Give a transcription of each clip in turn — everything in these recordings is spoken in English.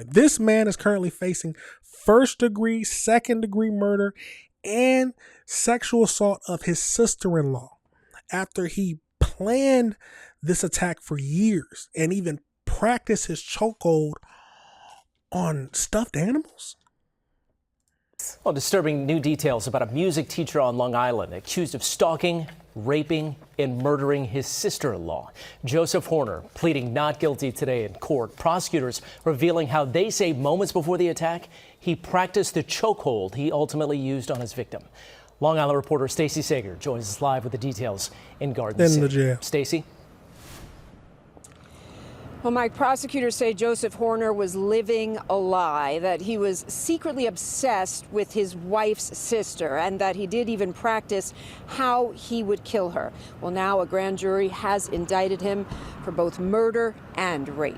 This man is currently facing first degree, second degree murder, and sexual assault of his sister-in-law after he planned this attack for years and even practiced his chokehold on stuffed animals. Well, disturbing new details about a music teacher on Long Island accused of stalking, raping, and murdering his sister-in-law. Joseph Horner pleading not guilty today in court. Prosecutors revealing how they say moments before the attack, he practiced the chokehold he ultimately used on his victim. Long Island reporter Stacey Sager joins us live with the details in Garden City. Stacey? Well, Mike, prosecutors say Joseph Horner was living a lie, that he was secretly obsessed with his wife's sister, and that he did even practice how he would kill her. Well, now a grand jury has indicted him for both murder and rape.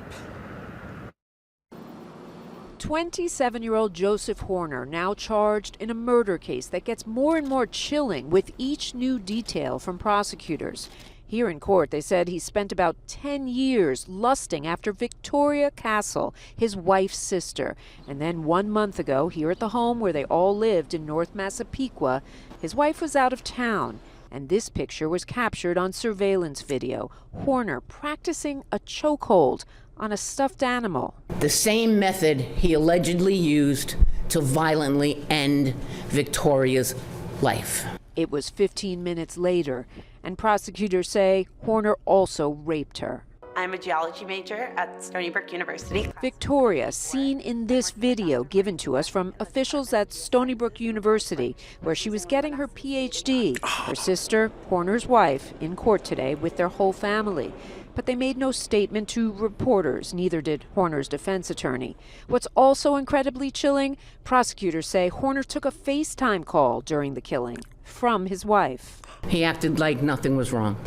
27-year-old Joseph Horner now charged in a murder case that gets more and more chilling with each new detail from prosecutors. Here in court, they said he spent about 10 years lusting after Victoria Castle, his wife's sister. And then 1 month ago, here at the home where they all lived in North Massapequa, his wife was out of town. And this picture was captured on surveillance video. Horner practicing a chokehold on a stuffed animal. The same method he allegedly used to violently end Victoria's life. It was 15 minutes later, and prosecutors say Horner also raped her. I'm a geology major at Stony Brook University. Victoria, seen in this video given to us from officials at Stony Brook University, where she was getting her PhD. Her sister, Horner's wife, in court today with their whole family. But they made no statement to reporters, neither did Horner's defense attorney. What's also incredibly chilling, prosecutors say Horner took a FaceTime call during the killing from his wife. He acted like nothing was wrong.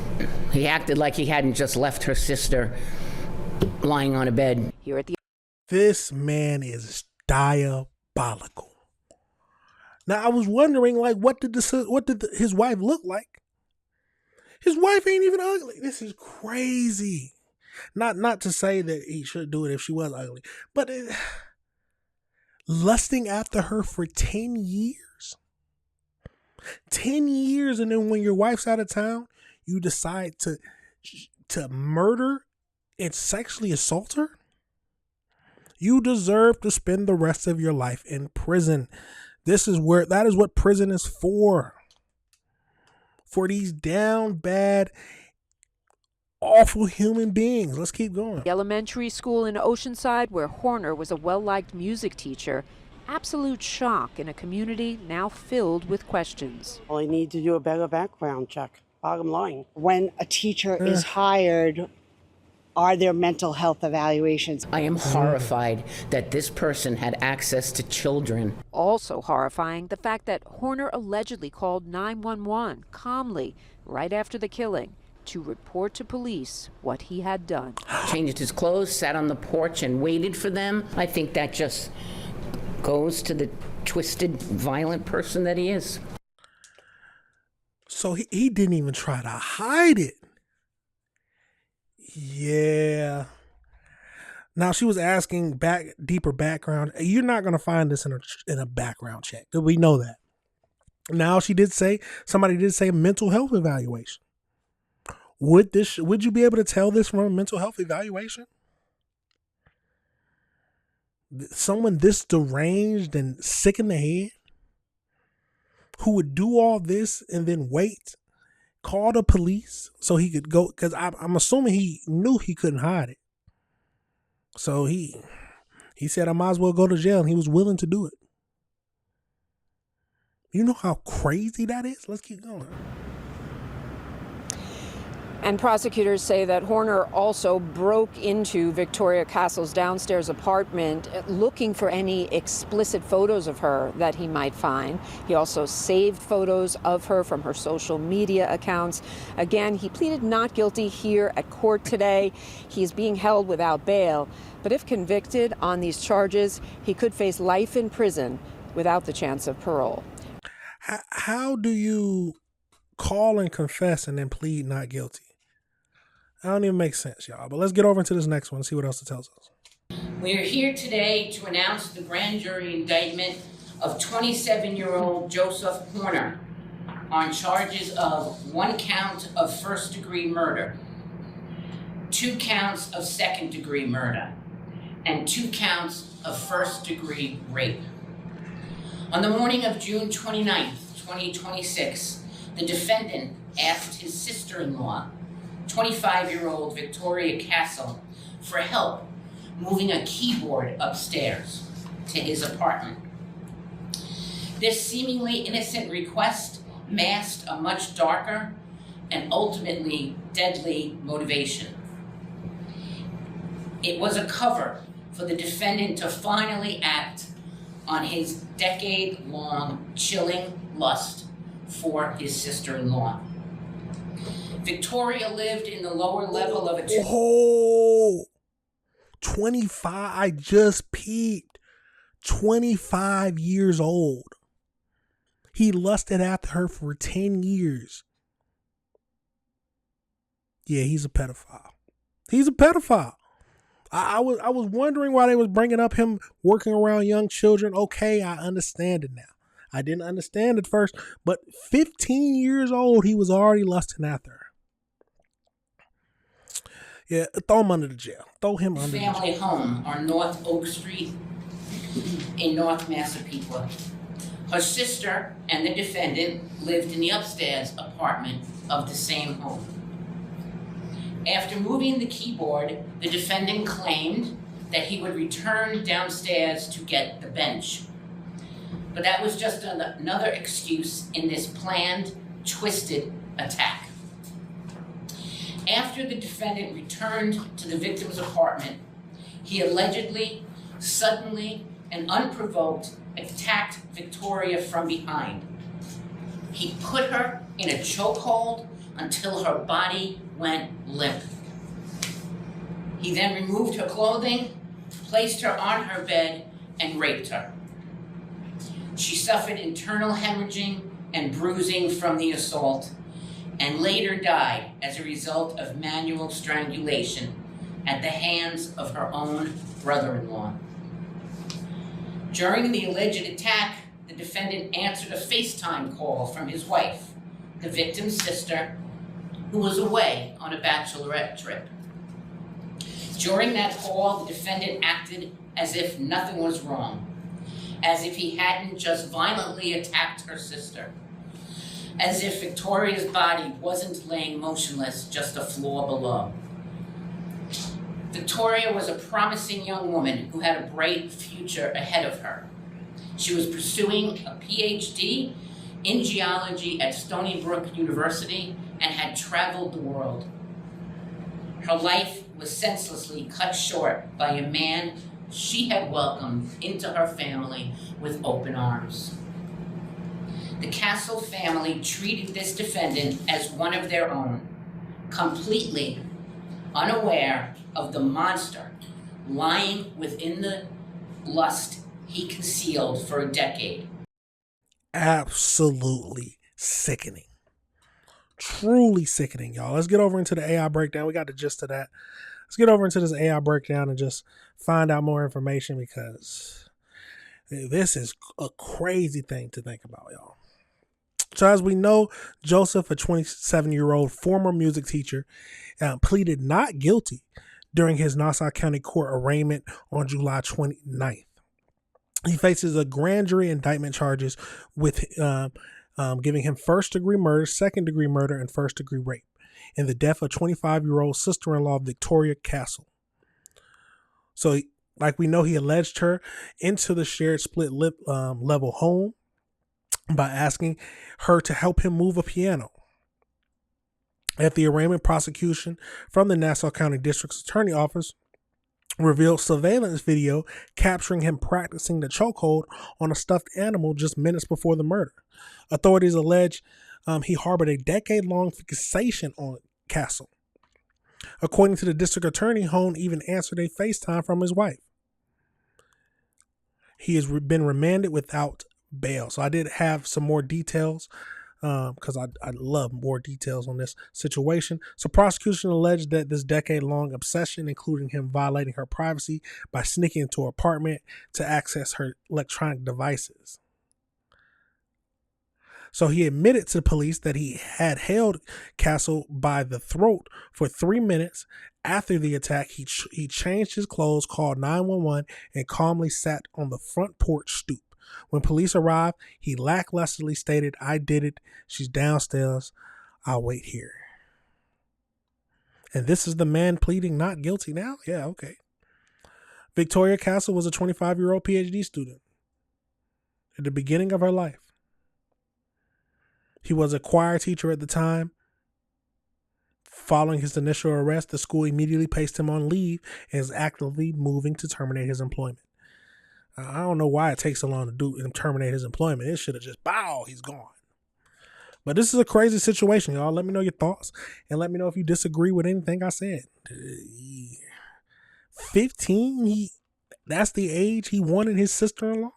He acted like he hadn't just left her sister lying on a bed. Here at the This man is diabolical. Now, I was wondering, like, what did his wife look like? His wife ain't even ugly. This is crazy. Not to say that he should do it if she was ugly, but lusting after her for 10 years. 10 years, and then when your wife's out of town, you decide to murder and sexually assault her? You deserve to spend the rest of your life in prison. That is what prison is for. For these down bad, awful human beings. Let's keep going. elementary school in Oceanside, where Horner was a well-liked music teacher, absolute shock in a community now filled with questions. Well, I need to do a better background check, bottom line. When a teacher is hired, are there mental health evaluations? I am horrified that this person had access to children. Also horrifying, the fact that Horner allegedly called 911 calmly right after the killing to report to police what he had done. Changed his clothes, sat on the porch and waited for them. I think that just goes to the twisted, violent person that he is. So he didn't even try to hide it. Yeah. Now she was asking deeper background. You're not going to find this in a background check. We know that. Now somebody did say mental health evaluation. Would you be able to tell this from a mental health evaluation? Someone this deranged and sick in the head who would do all this and then wait, call the police so he could go, because I'm assuming he knew he couldn't hide it. So he said, I might as well go to jail, and he was willing to do it. You know how crazy that is? Let's keep going. And prosecutors say that Horner also broke into Victoria Castle's downstairs apartment looking for any explicit photos of her that he might find. He also saved photos of her from her social media accounts. Again, he pleaded not guilty here at court today. He is being held without bail. But if convicted on these charges, he could face life in prison without the chance of parole. How do you call and confess and then plead not guilty? I don't even make sense, y'all. But let's get over into this next one and see what else it tells us. We are here today to announce the grand jury indictment of 27-year-old Joseph Horner on charges of 1 count of first-degree murder, 2 counts of second-degree murder, and 2 counts of first-degree rape. On the morning of June 29th, 2026, the defendant asked his sister-in-law, 25-year-old Victoria Castle, for help moving a keyboard upstairs to his apartment. This seemingly innocent request masked a much darker and ultimately deadly motivation. It was a cover for the defendant to finally act on his decade-long chilling lust for his sister-in-law. Victoria lived in the lower level of a 25, I just peeped. 25 years old. He lusted after her for 10 years. Yeah, he's a pedophile. He's a pedophile. I was wondering why they was bringing up him working around young children. Okay, I understand it now. I didn't understand it first, but 15 years old, he was already lusting after her. Yeah, throw him under the jail. Throw him under the jail. Family home on North Oak Street in North Massapequa. Her sister and the defendant lived in the upstairs apartment of the same home. After moving the keyboard, the defendant claimed that he would return downstairs to get the bench. But that was just another excuse in this planned, twisted attack. After the defendant returned to the victim's apartment, he allegedly, suddenly, and unprovoked attacked Victoria from behind. He put her in a chokehold until her body went limp. He then removed her clothing, placed her on her bed, and raped her. She suffered internal hemorrhaging and bruising from the assault, and later died as a result of manual strangulation at the hands of her own brother-in-law. During the alleged attack, the defendant answered a FaceTime call from his wife, the victim's sister, who was away on a bachelorette trip. During that call, the defendant acted as if nothing was wrong, as if he hadn't just violently attacked her sister, as if Victoria's body wasn't laying motionless just a floor below. Victoria was a promising young woman who had a bright future ahead of her. She was pursuing a PhD in geology at Stony Brook University and had traveled the world. Her life was senselessly cut short by a man she had welcomed into her family with open arms. The Castle family treated this defendant as one of their own, completely unaware of the monster lying within the lust he concealed for a decade. Absolutely sickening. Truly sickening, y'all. Let's get over into the AI breakdown. We got the gist of that. Let's get over into this AI breakdown and just find out more information, because this is a crazy thing to think about, y'all. So as we know, Joseph, a 27-year-old former music teacher, pleaded not guilty during his Nassau County Court arraignment on July 29th. He faces a grand jury indictment charges with giving him first-degree murder, second-degree murder, and first-degree rape in the death of 25-year-old sister-in-law Victoria Castle. So, like we know, he alleged her into the shared split level home by asking her to help him move a piano. At the arraignment, prosecution from the Nassau County District's Attorney Office revealed surveillance video capturing him practicing the chokehold on a stuffed animal just minutes before the murder. Authorities allege he harbored a decade-long fixation on Castle. According to the district attorney, Hone even answered a FaceTime from his wife. He has been remanded without bail. So I did have some more details because I'd love more details on this situation. So prosecution alleged that this decade-long obsession, including him violating her privacy by sneaking into her apartment to access her electronic devices. So he admitted to the police that he had held Castle by the throat for 3 minutes. After the attack, he changed his clothes, called 911, and calmly sat on the front porch stoop. When police arrived, he lacklusterly stated, "I did it. She's downstairs. I'll wait here." And this is the man pleading not guilty now? Yeah, okay. Victoria Castle was a 25-year-old PhD student at the beginning of her life. He was a choir teacher at the time. Following his initial arrest, the school immediately placed him on leave and is actively moving to terminate his employment. I don't know why it takes so long to terminate his employment. It should have just, he's gone. But this is a crazy situation, y'all. Let me know your thoughts and let me know if you disagree with anything I said. 15, that's the age he wanted his sister-in-law?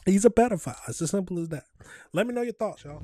He's a pedophile. It's as simple as that. Let me know your thoughts, y'all.